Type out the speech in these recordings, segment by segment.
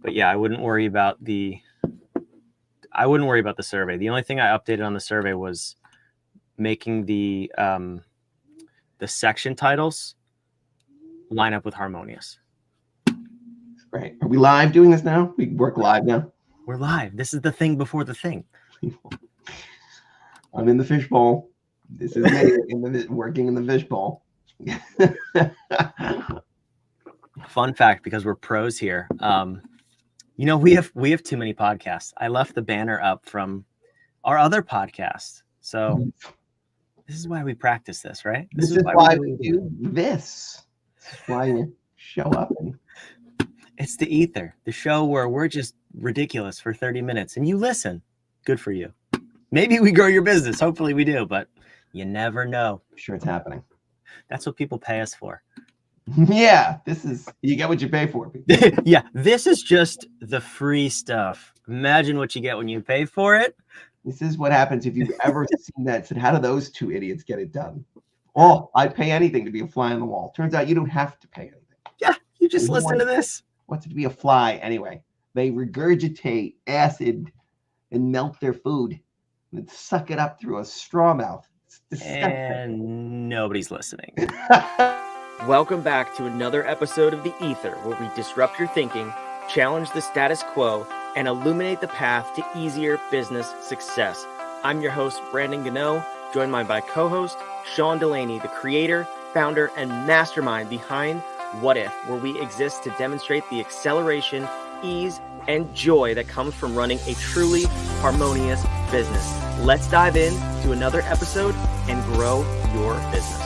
But yeah, I wouldn't worry about the survey. The only thing I updated on the survey was making the section titles line up with harmonious. Great. Are we live doing this now? We work live now? We're live. This is the thing before the thing. I'm in the fishbowl. This is me working in the fishbowl. Fun fact, because we're pros here. We have too many podcasts. I left the banner up from our other podcast. So this is why we practice this, right? This is why we do this. This is why you show up. It's the Ether, the show where we're just ridiculous for 30 minutes and you listen. Good for you. Maybe we grow your business. Hopefully we do, but you never know. I'm sure it's happening. That's what people pay us for. Yeah, you get what you pay for. Yeah, this is just the free stuff. Imagine what you get when you pay for it. This is what happens if you've ever seen that. Said, how do those two idiots get it done? Oh, I'd pay anything to be a fly on the wall. Turns out you don't have to pay anything. Yeah, you just listen to this. What's it to be a fly anyway? They regurgitate acid and melt their food and suck it up through a straw mouth. It's disgusting. And nobody's listening. Welcome back to another episode of The Ether, where we disrupt your thinking, challenge the status quo, and illuminate the path to easier business success. I'm your host, Brandon Gano, joined by my co-host, Sean Delaney, the creator, founder, and mastermind behind What If, where we exist to demonstrate the acceleration, ease, and joy that comes from running a truly harmonious business. Let's dive in to another episode and grow your business.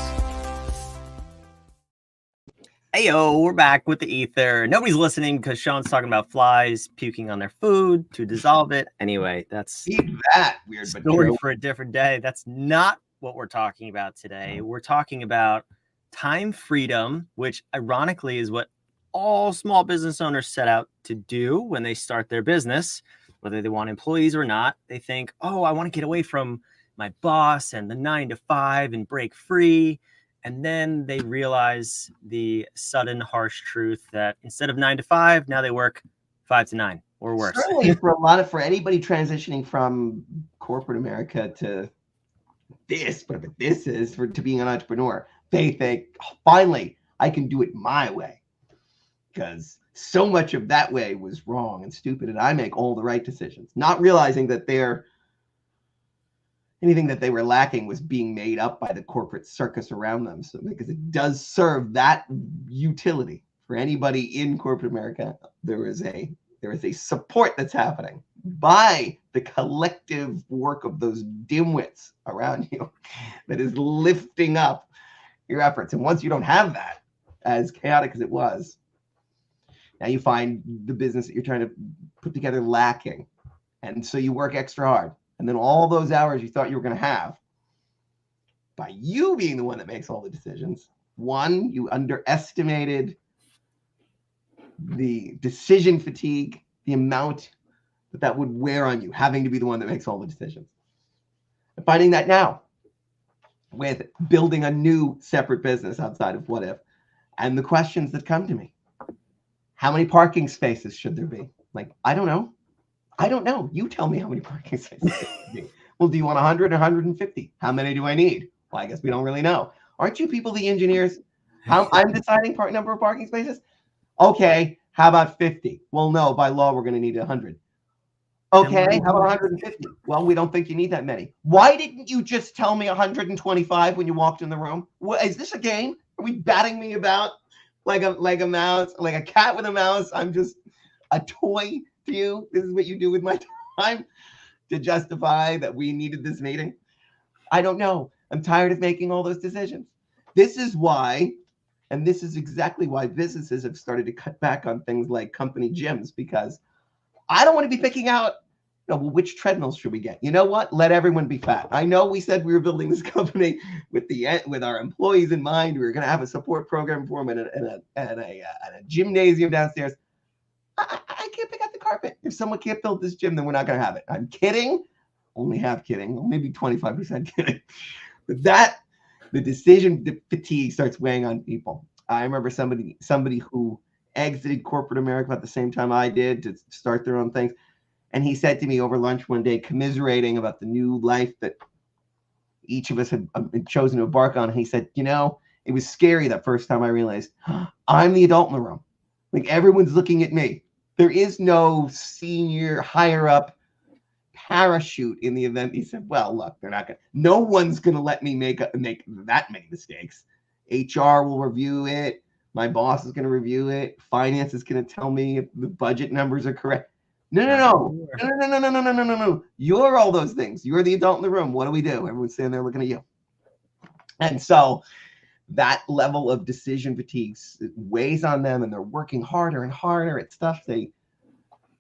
Heyo, we're back with the Ether. Nobody's listening because Sean's talking about flies puking on their food to dissolve it. Anyway, that's weird story for a different day. That's not what we're talking about today. We're talking about time freedom, which ironically is what all small business owners set out to do when they start their business, whether they want employees or not. They think, oh, I want to get away from my boss and the 9 to 5 and break free. And then they realize the sudden harsh truth that instead of 9 to 5, now they work 5 to 9 or worse. Certainly for anybody transitioning from corporate America to this, but this is to being an entrepreneur, they think, oh, finally, I can do it my way. Because so much of that way was wrong and stupid, and I make all the right decisions, not realizing that anything that they were lacking was being made up by the corporate circus around them. So because it does serve that utility for anybody in corporate America, there is a support that's happening by the collective work of those dimwits around you that is lifting up your efforts. And once you don't have that, as chaotic as it was, now you find the business that you're trying to put together lacking. And so you work extra hard. And then all those hours you thought you were going to have, by you being the one that makes all the decisions, one, you underestimated the decision fatigue, the amount that would wear on you, having to be the one that makes all the decisions. And finding that now with building a new separate business outside of What If, and the questions that come to me. How many parking spaces should there be? Like, I don't know. You tell me how many parking spaces there should be. Well, do you want 100 or 150? How many do I need? Well, I guess we don't really know. Aren't you people the engineers? I'm deciding number of parking spaces? Okay, how about 50? Well, no, by law, we're going to need 100. Okay, how about 150? Well, we don't think you need that many. Why didn't you just tell me 125 when you walked in the room? What, is this a game? Are we batting me about like a mouse, like a cat with a mouse? I'm just a toy to you. This is what you do with my time to justify that we needed this meeting. I don't know. I'm tired of making all those decisions. This is why, and this is exactly why businesses have started to cut back on things like company gyms, because I don't want to be picking out, which treadmills should we get? You know what? Let everyone be fat. I know we said we were building this company with our employees in mind. We were going to have a support program for them and a gymnasium downstairs. I can't pick out the carpet. If someone can't build this gym, then we're not going to have it. I'm kidding. Only half kidding. Well, maybe 25% kidding. But the decision fatigue starts weighing on people. I remember somebody who exited corporate America at the same time I did to start their own things. And he said to me over lunch one day, commiserating about the new life that each of us had chosen to embark on. He said, it was scary that first time I realized I'm the adult in the room. Like, everyone's looking at me. There is no senior, higher up parachute in the event. He said, well, look, no one's going to let me make that many mistakes. HR will review it. My boss is going to review it. Finance is going to tell me if the budget numbers are correct. No. You're all those things. You're the adult in the room. What do we do? Everyone's standing there looking at you. And so that level of decision fatigue weighs on them, and they're working harder and harder at stuff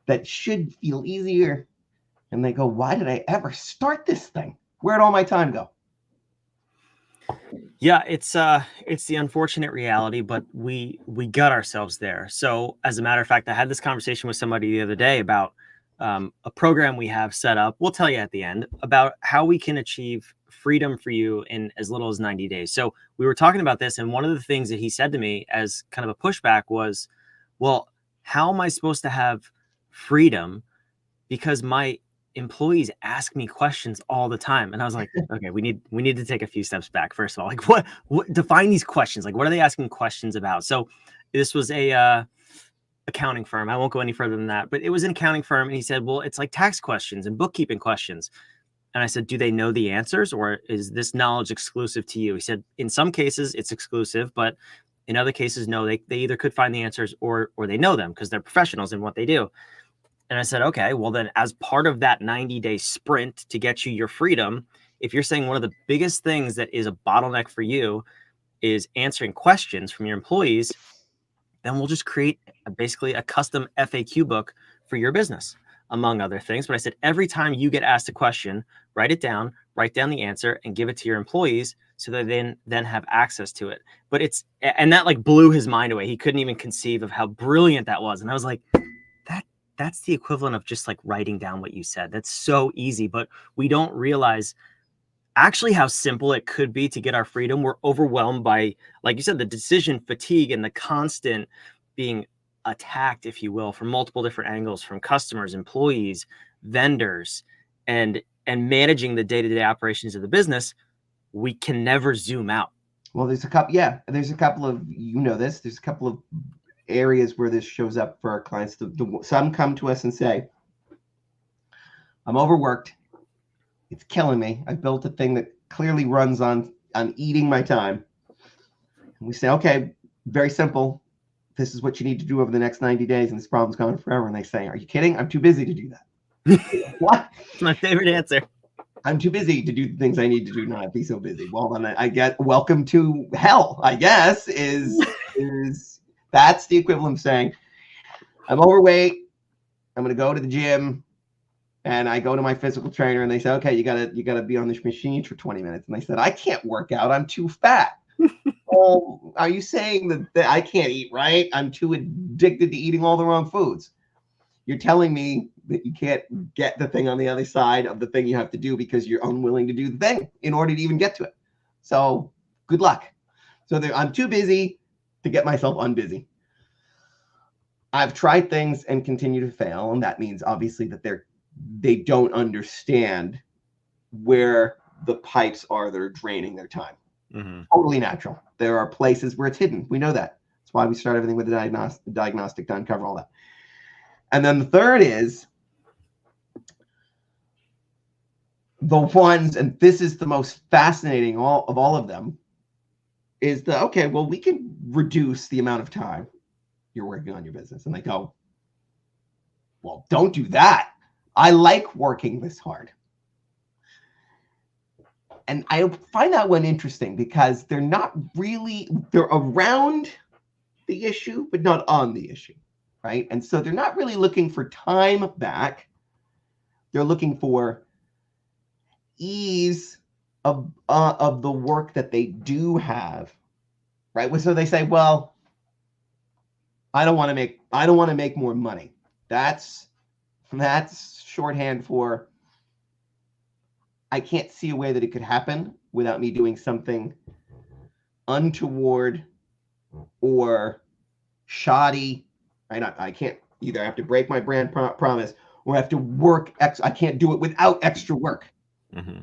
that should feel easier. And they go, why did I ever start this thing? Where'd all my time go? Yeah, it's the unfortunate reality, but we got ourselves there. So as a matter of fact, I had this conversation with somebody the other day about a program we have set up. We'll tell you at the end about how we can achieve freedom for you in as little as 90 days. So we were talking about this, and one of the things that he said to me as kind of a pushback was, well, how am I supposed to have freedom because my employees ask me questions all the time? And I was like, okay, we need to take a few steps back. First of all, like what define these questions? Like, what are they asking questions about? So this was a accounting firm. I won't go any further than that, but it was an accounting firm. And he said, well, it's like tax questions and bookkeeping questions. And I said, do they know the answers, or is this knowledge exclusive to you? He said, in some cases it's exclusive, but in other cases, no, they either could find the answers or they know them because they're professionals in what they do. And I said, okay, well then as part of that 90-day sprint to get you your freedom, if you're saying one of the biggest things that is a bottleneck for you is answering questions from your employees, then we'll just create basically a custom FAQ book for your business, among other things. But I said, every time you get asked a question, write down the answer and give it to your employees so that they then have access to it. But and that like blew his mind away. He couldn't even conceive of how brilliant that was. And I was like, that's the equivalent of just like writing down what you said. That's so easy, but we don't realize actually how simple it could be to get our freedom. We're overwhelmed by, like you said, the decision fatigue and the constant being attacked, if you will, from multiple different angles, from customers, employees, vendors, and managing the day-to-day operations of the business. We can never zoom out. Well, there's a couple of, there's a couple of areas where this shows up for our clients. Some come to us and say, I'm overworked. It's killing me. I built a thing that clearly runs on eating my time. And we say, okay, very simple. This is what you need to do over the next 90 days, and this problem's going forever. And they say, are you kidding? I'm too busy to do that. What? It's my favorite answer. I'm too busy to do the things I need to do, not be so busy. Well, then I get welcome to hell, I guess, is that's the equivalent of saying, I'm overweight. I'm going to go to the gym, and I go to my physical trainer, and they say, okay, you gotta be on this machine for 20 minutes. And I said, I can't work out. I'm too fat. Well, are you saying that I can't eat right? I'm too addicted to eating all the wrong foods. You're telling me that you can't get the thing on the other side of the thing you have to do because you're unwilling to do the thing in order to even get to it. So good luck. So I'm too busy to get myself unbusy. I've tried things and continue to fail. And that means obviously that they don't understand where the pipes are that are draining their time. Mm-hmm. Totally natural. There are places where it's hidden. We know that. That's why we start everything with the diagnostic to uncover all that. And then the third is the ones, and this is the most fascinating of all of them, is okay, well, we can reduce the amount of time you're working on your business. And they go, well, don't do that. I like working this hard. And I find that one interesting because they're around the issue, but not on the issue, right? And so they're not really looking for time back. They're looking for ease of the work that they do have, right? So they say, well, I don't want to make more money. That's shorthand for I can't see a way that it could happen without me doing something untoward or shoddy I can't either have to break my brand promise or have to work. I can't do it without extra work. Mm-hmm.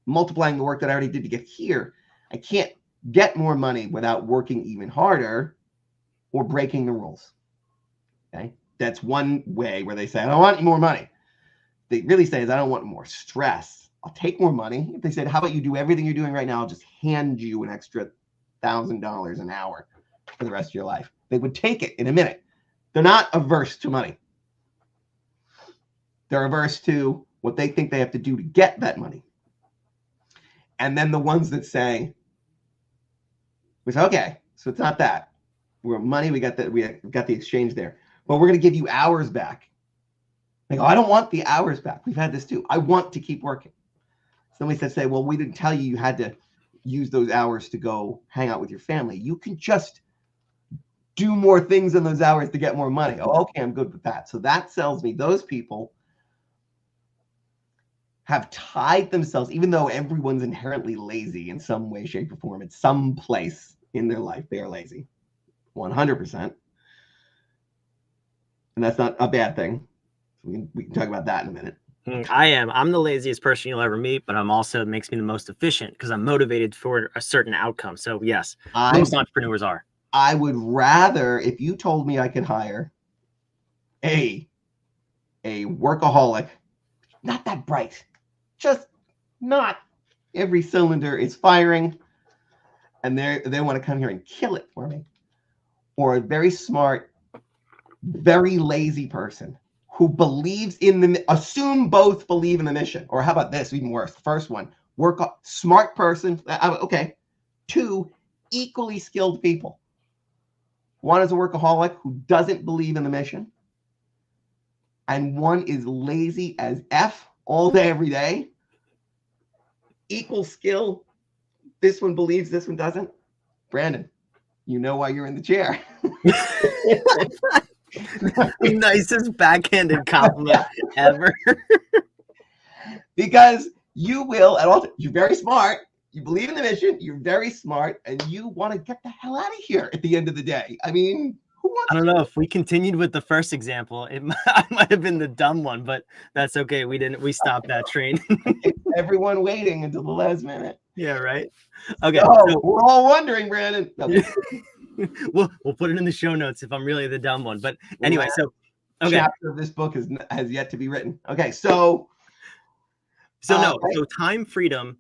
Multiplying the work that I already did to get here. I can't get more money without working even harder or breaking the rules. Okay. That's one way where they say, I don't want any more money. They really say is I don't want more stress. I'll take more money. If they said, how about you do everything you're doing right now? I'll just hand you an extra $1,000 an hour for the rest of your life. They would take it in a minute. They're not averse to money. They're averse to what they think they have to do to get that money. And then the ones that say, okay, so it's not that. We're money, we got the exchange there. But we're going to give you hours back. They go, I don't want the hours back. We've had this too. I want to keep working. Somebody said, well, we didn't tell you had to use those hours to go hang out with your family. You can just do more things in those hours to get more money. Oh, okay, I'm good with that. So that tells me those people have tied themselves, even though everyone's inherently lazy in some way, shape, or form, at some place in their life, they are lazy. 100%. And that's not a bad thing. So we can talk about that in a minute. I'm the laziest person you'll ever meet, but I'm also, it makes me the most efficient because I'm motivated for a certain outcome. So yes, most entrepreneurs are. I would rather, if you told me I could hire a workaholic, not that bright, just not every cylinder is firing, and they want to come here and kill it for me, or a very smart, very lazy person who believes in assume both believe in the mission. Or how about this, even worse, the first one, smart person, okay, two equally skilled people. One is a workaholic who doesn't believe in the mission, and one is lazy as F all day, every day. Equal skill. This one believes, this one doesn't. Brandon, you know why you're in the chair. The nicest backhanded compliment ever. Because you will, at all, you're very smart. You believe in the mission. You're very smart, and you want to get the hell out of here at the end of the day. I mean, who wants? I don't know if we continued with the first example, I might have been the dumb one, but that's okay. We stopped that train. Everyone waiting until the last minute. Yeah, right. Okay, so we're all wondering, Brandon. No. We'll put it in the show notes if I'm really the dumb one. But anyway, so okay. Chapter of this book has yet to be written. Okay, so so time freedom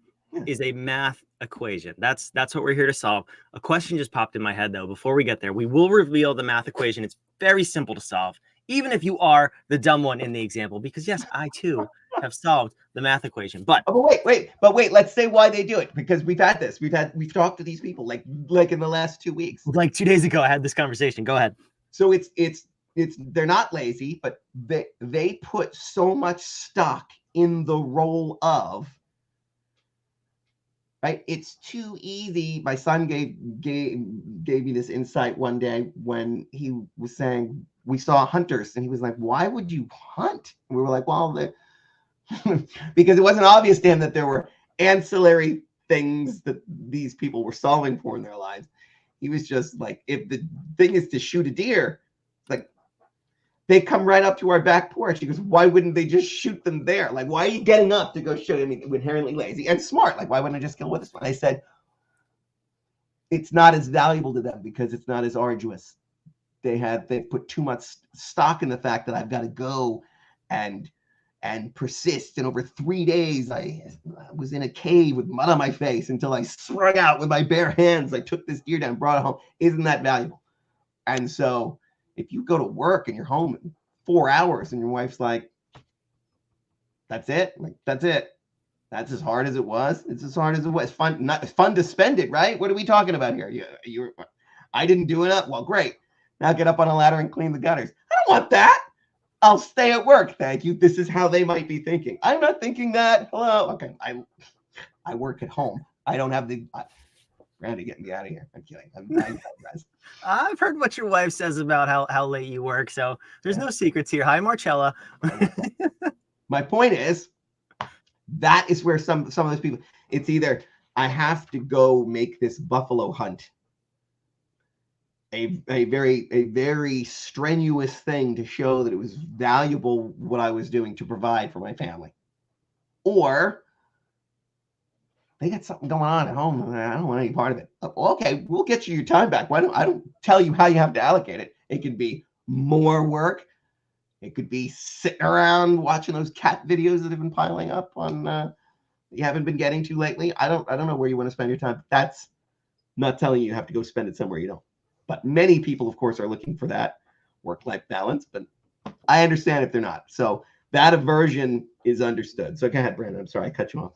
is a math equation. That's what we're here to solve. A question just popped in my head though. Before we get there, we will reveal the math equation. It's very simple to solve, even if you are the dumb one in the example, because yes, I too have solved the math equation. But wait, let's say why they do it, because we've we've talked to these people like in the last 2 weeks. Like 2 days ago, I had this conversation. Go ahead. So it's they're not lazy, but they put so much stock in the role of, right? It's too easy. My son gave me this insight one day when he was saying we saw hunters, and he was like, "Why would you hunt?" And we were like, "Well, because it wasn't obvious to him that there were ancillary things that these people were solving for in their lives." He was just like, if the thing is to shoot a deer, like they come right up to our back porch. He goes, why wouldn't they just shoot them there? Like, why are you getting up to go shoot? I mean, inherently lazy and smart. Like, why wouldn't I just kill with this one? I said, it's not as valuable to them because it's not as arduous. They put too much stock in the fact that I've got to go and persist. And over 3 days, I was in a cave with mud on my face until I sprung out with my bare hands. I took this deer down, brought it home. Isn't that valuable? And so if you go to work and you're home in 4 hours and your wife's like, that's it? Like, that's it. That's as hard as it was. It's as hard as it was. It's fun to spend it, right? What are we talking about here? I didn't do enough. Well, great. Now get up on a ladder and clean the gutters. I don't want that. I'll stay at work. Thank you. This is how they might be thinking. I'm not thinking that. Hello. Okay. I work at home. I don't have the... Randy, get me out of here. I'm kidding. I've heard what your wife says about how late you work, so there's no secrets here. Hi, Marcella. My point is, that is where some of those people, it's either I have to go make this buffalo hunt a very strenuous thing to show that it was valuable what I was doing to provide for my family. Or they got something going on at home and I don't want any part of it. Okay, we'll get you your time back. Why don't I don't tell you how you have to allocate it? It could be more work. It could be sitting around watching those cat videos that have been piling up on you haven't been getting to lately. I don't know where you want to spend your time. That's not telling you have to go spend it somewhere you don't. But many people, of course, are looking for that work-life balance, but I understand if they're not. So that aversion is understood. So go ahead, Brandon. I'm sorry, I cut you off.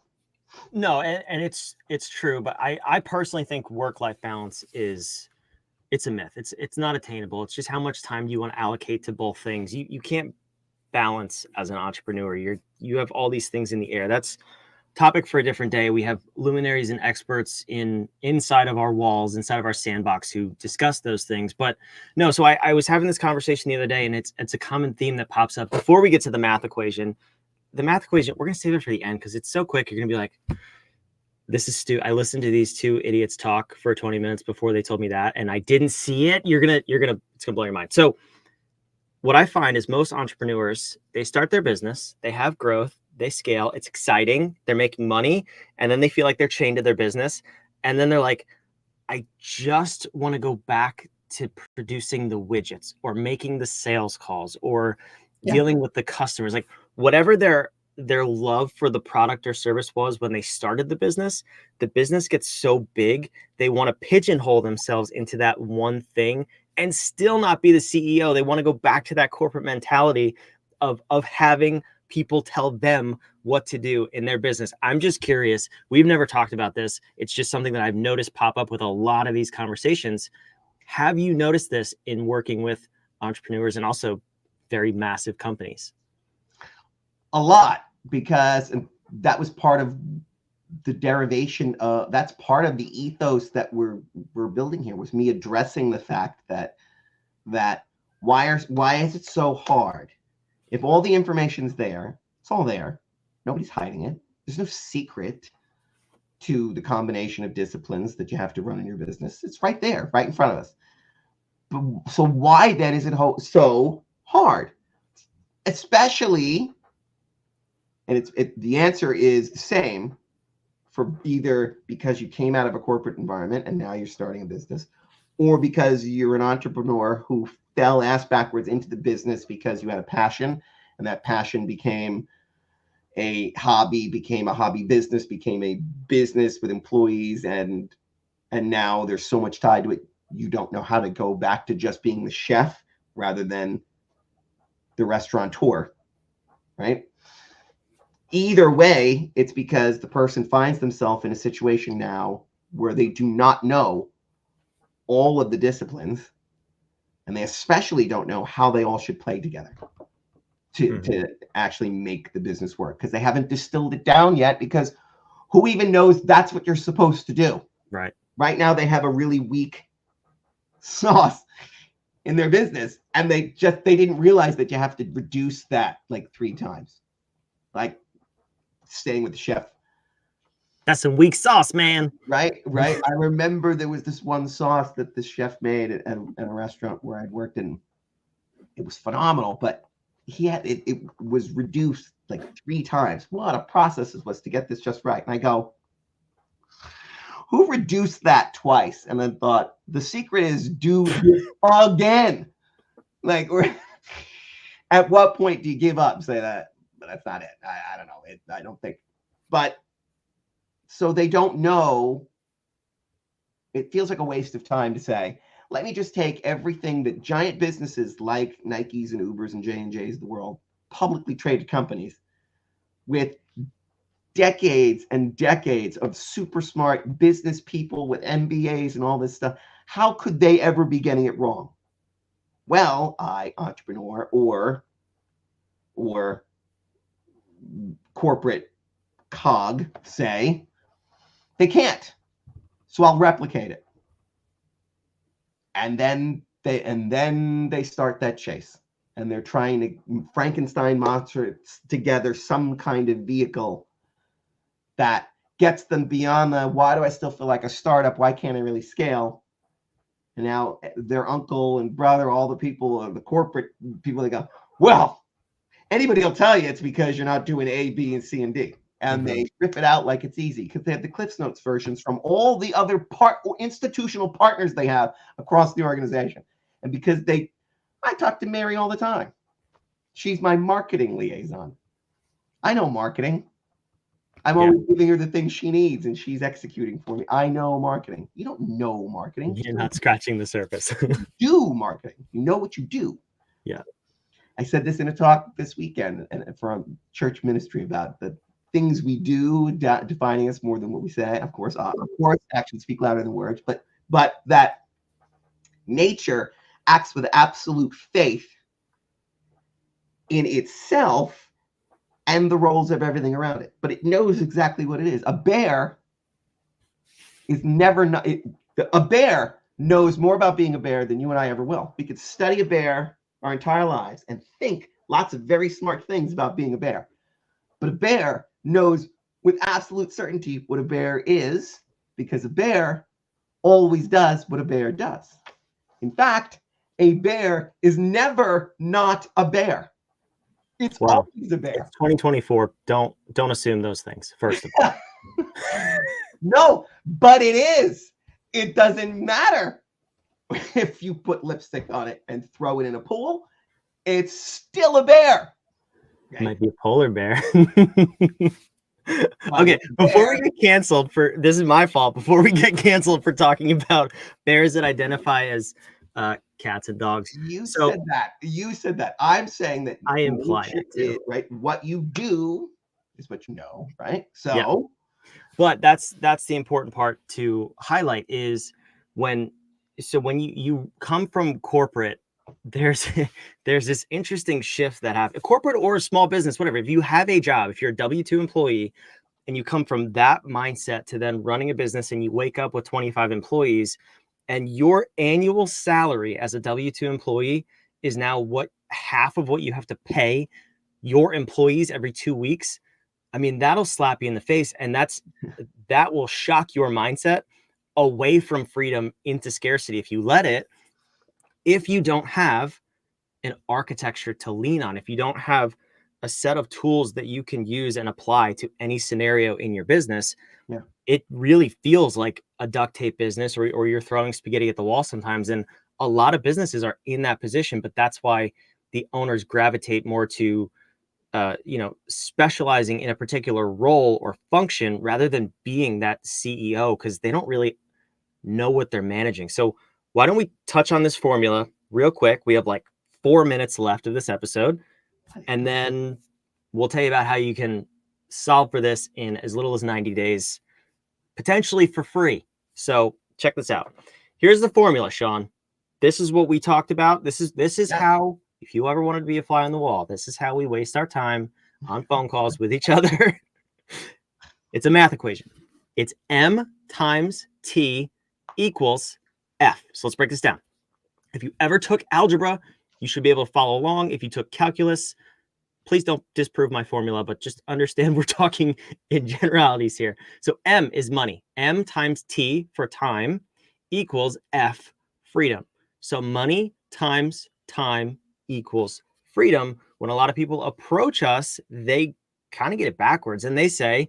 No, and it's true, but I personally think work-life balance it's a myth. It's not attainable. It's just how much time do you want to allocate to both things. You can't balance as an entrepreneur. You have all these things in the air. That's topic for a different day. We have luminaries and experts inside of our walls, inside of our sandbox who discuss those things. But no, so I was having this conversation the other day, and it's a common theme that pops up before we get to the math equation. The math equation, we're going to save it for the end because it's so quick. You're going to be like, this is Stu. I listened to these two idiots talk for 20 minutes before they told me that, and I didn't see it. It's going to blow your mind. So what I find is most entrepreneurs, they start their business, they have growth, they scale, it's exciting, they're making money, and then they feel like they're chained to their business. And then they're like, I just want to go back to producing the widgets or making the sales calls or dealing with the customers, like whatever their love for the product or service was when they started the business gets so big, they want to pigeonhole themselves into that one thing and still not be the CEO. They want to go back to that corporate mentality of having people tell them what to do in their business. I'm just curious. We've never talked about this. It's just something that I've noticed pop up with a lot of these conversations. Have you noticed this in working with entrepreneurs and also very massive companies? A lot, because that was part of the derivation of, that's part of the ethos that we're building here, was me addressing the fact that why is it so hard? If all the information's there, it's all there. Nobody's hiding it. There's no secret to the combination of disciplines that you have to run in your business. It's right there, right in front of us. So why then is it so hard? Especially, and the answer is the same for either because you came out of a corporate environment and now you're starting a business, or because you're an entrepreneur who fell ass backwards into the business because you had a passion, and that passion became a hobby business, became a business with employees, and now there's so much tied to it, you don't know how to go back to just being the chef rather than the restaurateur, right? Either way, it's because the person finds themselves in a situation now where they do not know all of the disciplines, and they especially don't know how they all should play together to actually make the business work, because they haven't distilled it down yet, because who even knows that's what you're supposed to do? Right now they have a really weak sauce in their business, and they didn't realize that you have to reduce that like 3 times. Like staying with the chef. That's some weak sauce, man. Right. I remember there was this one sauce that the chef made at a restaurant where I'd worked in. It was phenomenal, but it was reduced like 3 times. A lot of processes was to get this just right. And I go, who reduced that twice? And then thought, the secret is do this again. Like, at what point do you give up? Say that, but that's not it. I don't know. I don't think. But so they don't know. It feels like a waste of time to say, let me just take everything that giant businesses like Nikes and Ubers and J&J's of the world, publicly traded companies with decades and decades of super smart business people with MBAs and all this stuff. How could they ever be getting it wrong? Well, entrepreneur or corporate cog, say they can't. So I'll replicate it. And then they start that chase, and they're trying to Frankenstein monster together some kind of vehicle that gets them beyond the why do I still feel like a startup? Why can't I really scale? And now their uncle and brother, all the people, the corporate people, they go, well, anybody will tell you it's because you're not doing A, B, and C, and D. And they rip it out like it's easy because they have the Cliffs Notes versions from all the other institutional partners they have across the organization. And because I talk to Mary all the time. She's my marketing liaison. I know marketing. I'm always giving her the things she needs, and she's executing for me. I know marketing. You don't know marketing. You're not scratching the surface. You do marketing. You know what you do. Yeah. I said this in a talk this weekend and from church ministry about the things we do defining us more than what we say. Of course, actions speak louder than words, but that nature acts with absolute faith in itself and the roles of everything around it. But it knows exactly what it is. A bear is never not. A bear knows more about being a bear than you and I ever will. We could study a bear our entire lives and think lots of very smart things about being a bear. But a bear knows with absolute certainty what a bear is, because a bear always does what a bear does. In fact, a bear is never not a bear. It's always a bear. It's 2024. Don't assume those things, first of all. No, but it is. It doesn't matter if you put lipstick on it and throw it in a pool. It's still a bear. It might be a polar bear. Okay, before we get canceled for this is my fault. Before we get canceled for talking about bears that identify as cats and dogs. You said that. I'm saying that I implied it too. Right? What you do is what you know, right? So, but that's the important part to highlight is when you come from corporate, there's this interesting shift that happens. Corporate or a small business, whatever. If you have a job, if you're a W-2 employee, and you come from that mindset to then running a business, and you wake up with 25 employees, and your annual salary as a W-2 employee is now half of what you have to pay your employees every 2 weeks. I mean, that'll slap you in the face, and that will shock your mindset away from freedom into scarcity if you let it. If you don't have an architecture to lean on, if you don't have a set of tools that you can use and apply to any scenario in your business, it really feels like a duct tape business, or you're throwing spaghetti at the wall sometimes. And a lot of businesses are in that position, but that's why the owners gravitate more to, specializing in a particular role or function rather than being that CEO, because they don't really know what they're managing. So why don't we touch on this formula real quick? We have like 4 minutes left of this episode, and then we'll tell you about how you can solve for this in as little as 90 days, potentially for free. So check this out. Here's the formula, Sean. This is what we talked about. This is how, if you ever wanted to be a fly on the wall, this is how we waste our time on phone calls with each other. It's a math equation. It's M times T equals F. So let's break this down. If you ever took algebra, you should be able to follow along. If you took calculus, please don't disprove my formula, but just understand we're talking in generalities here. So M is money. M times T for time equals F, freedom. So money times time equals freedom. When a lot of people approach us, they kind of get it backwards, and they say,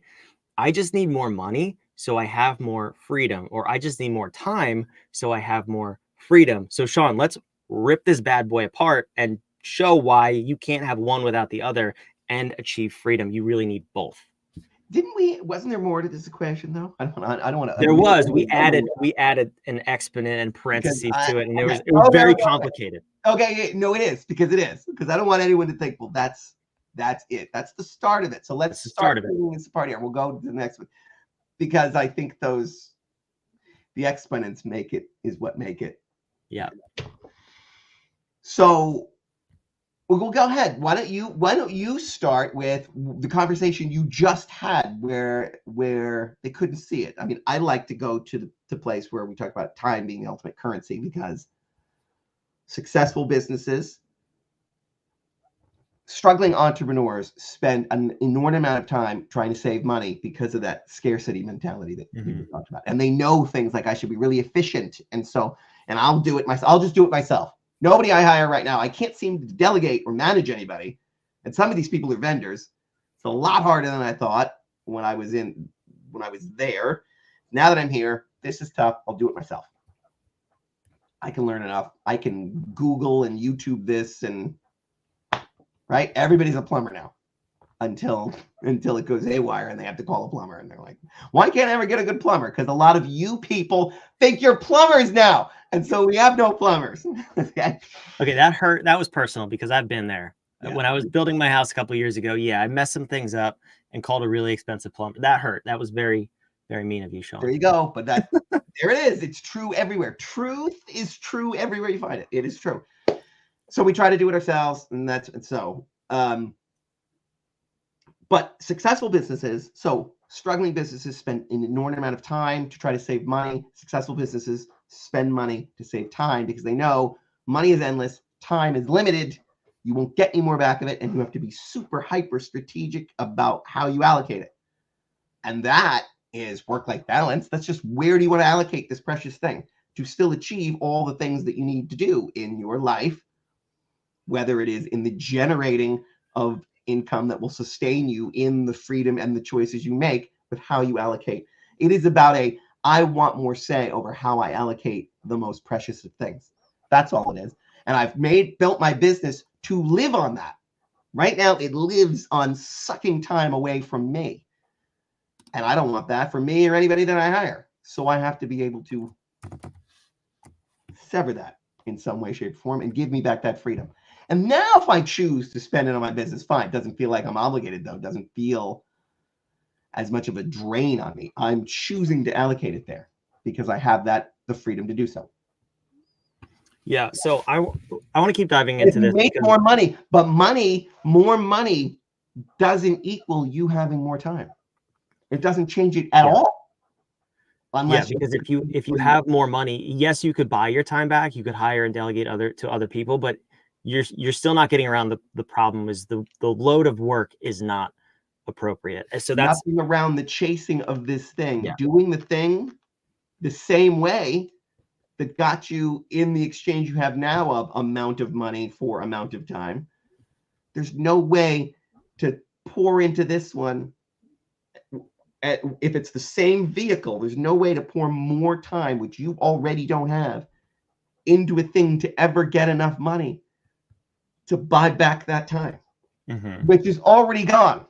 I just need more money, so I have more freedom, or I just need more time, so I have more freedom. So Sean, let's rip this bad boy apart and show why you can't have one without the other and achieve freedom. You really need both. Wasn't there more to this equation though? I don't want to. There was. We added an exponent and parentheses to it, and it was very complicated. Okay, no, it is, because I don't want anyone to think, well, that's it. That's the start of it. So let's start putting this apart here. We'll go to the next one, because I think the exponents is what make it. Yeah. So we'll go ahead. Why don't you start with the conversation you just had where they couldn't see it? I mean, I like to go to the place where we talk about time being the ultimate currency, because successful businesses struggling entrepreneurs spend an inordinate amount of time trying to save money because of that scarcity mentality that we talked about. And they know things like I should be really efficient. And I'll do it myself. I'll just do it myself. Nobody I hire right now, I can't seem to delegate or manage anybody. And some of these people are vendors. It's a lot harder than I thought when I was there. Now that I'm here, this is tough. I'll do it myself. I can learn enough. I can Google and YouTube this, and right. Everybody's a plumber now until it goes haywire and they have to call a plumber, and they're like, why can't I ever get a good plumber? Because a lot of you people think you're plumbers now. And so we have no plumbers. Okay. That hurt. That was personal because I've been there. Yeah. When I was building my house a couple of years ago, I messed some things up and called a really expensive plumber. That hurt. That was very, very mean of you, Sean. There you go. But there it is. It's true everywhere. Truth is true everywhere you find it. It is true. So we try to do it ourselves, and but successful businesses, so struggling businesses spend an inordinate amount of time to try to save money. Successful businesses spend money to save time because they know money is endless, time is limited. You won't get any more back of it, and you have to be super hyper strategic about how you allocate it. And that is work-life balance. That's just where do you want to allocate this precious thing to still achieve all the things that you need to do in your life, whether it is in the generating of income that will sustain you in the freedom and the choices you make with how you allocate. It is about I want more say over how I allocate the most precious of things. That's all it is. And I've built my business to live on that. Right now, it lives on sucking time away from me. And I don't want that for me or anybody that I hire. So I have to be able to sever that in some way, shape, or form and give me back that freedom. And now if I choose to spend it on my business, fine. It doesn't feel like I'm obligated, though. It doesn't feel as much of a drain on me. I'm choosing to allocate it there because I have the freedom to do so. Yeah. So I want to keep diving into this. Make more money, but more money doesn't equal you having more time. It doesn't change it at all. Unless because if you have more money, yes, you could buy your time back. You could hire and delegate to other people, but you're still not getting around the problem is the load of work is not appropriate. So that's nothing around the chasing of this thing, doing the thing the same way that got you in the exchange you have now of amount of money for amount of time. There's no way to pour into this one. If it's the same vehicle, there's no way to pour more time, which you already don't have, into a thing to ever get enough money to buy back that time, which is already gone.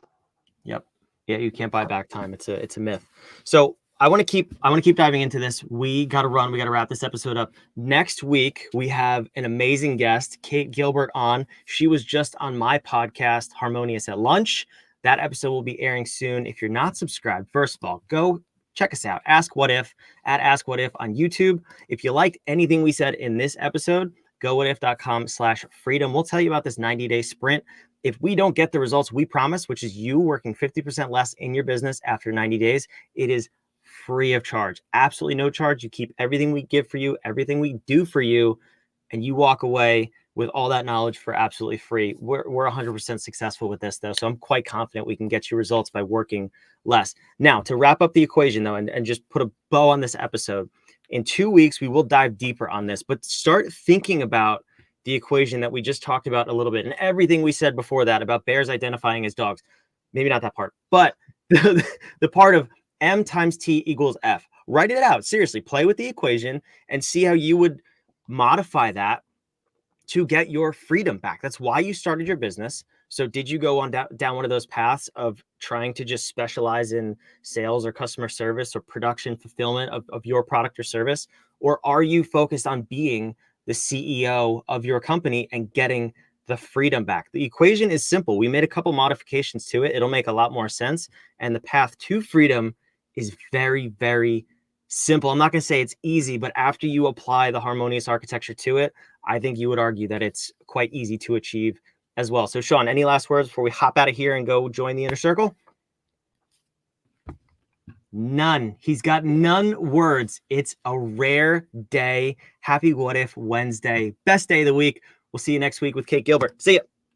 Yep. Yeah, you can't buy back time. It's a myth. So I want to keep diving into this. We got to run. We got to wrap this episode up. Next week, we have an amazing guest, Kate Gilbert, on. She was just on my podcast, Harmonious at Lunch. That episode will be airing soon. If you're not subscribed, first of all, go check us out. Ask What If at Ask What If on YouTube. If you liked anything we said in this episode, gowhatif.com/freedom. We'll tell you about this 90-day sprint. If we don't get the results we promise, which is you working 50% less in your business after 90 days, it is free of charge. Absolutely no charge. You keep everything we give for you, everything we do for you, and you walk away with all that knowledge for absolutely free. We're 100% successful with this, though, so I'm quite confident we can get you results by working less. Now, to wrap up the equation, though, and just put a bow on this episode, in 2 weeks, we will dive deeper on this, but start thinking about the equation that we just talked about a little bit and everything we said before that about bears identifying as dogs. Maybe not that part, but the part of M times T equals F. Write it out. Seriously, play with the equation and see how you would modify that to get your freedom back. That's why you started your business. So did you go on down one of those paths of trying to just specialize in sales or customer service or production fulfillment of your product or service? Or are you focused on being the CEO of your company and getting the freedom back? The equation is simple. We made a couple modifications to it. It'll make a lot more sense. And the path to freedom is very, very simple. I'm not going to say it's easy, but after you apply the harmonious architecture to it, I think you would argue that it's quite easy to achieve as well. So Sean, any last words before we hop out of here and go join the inner circle? None. He's got none words. It's a rare day. Happy What If Wednesday. Best day of the week. We'll see you next week with Kate Gilbert. See ya.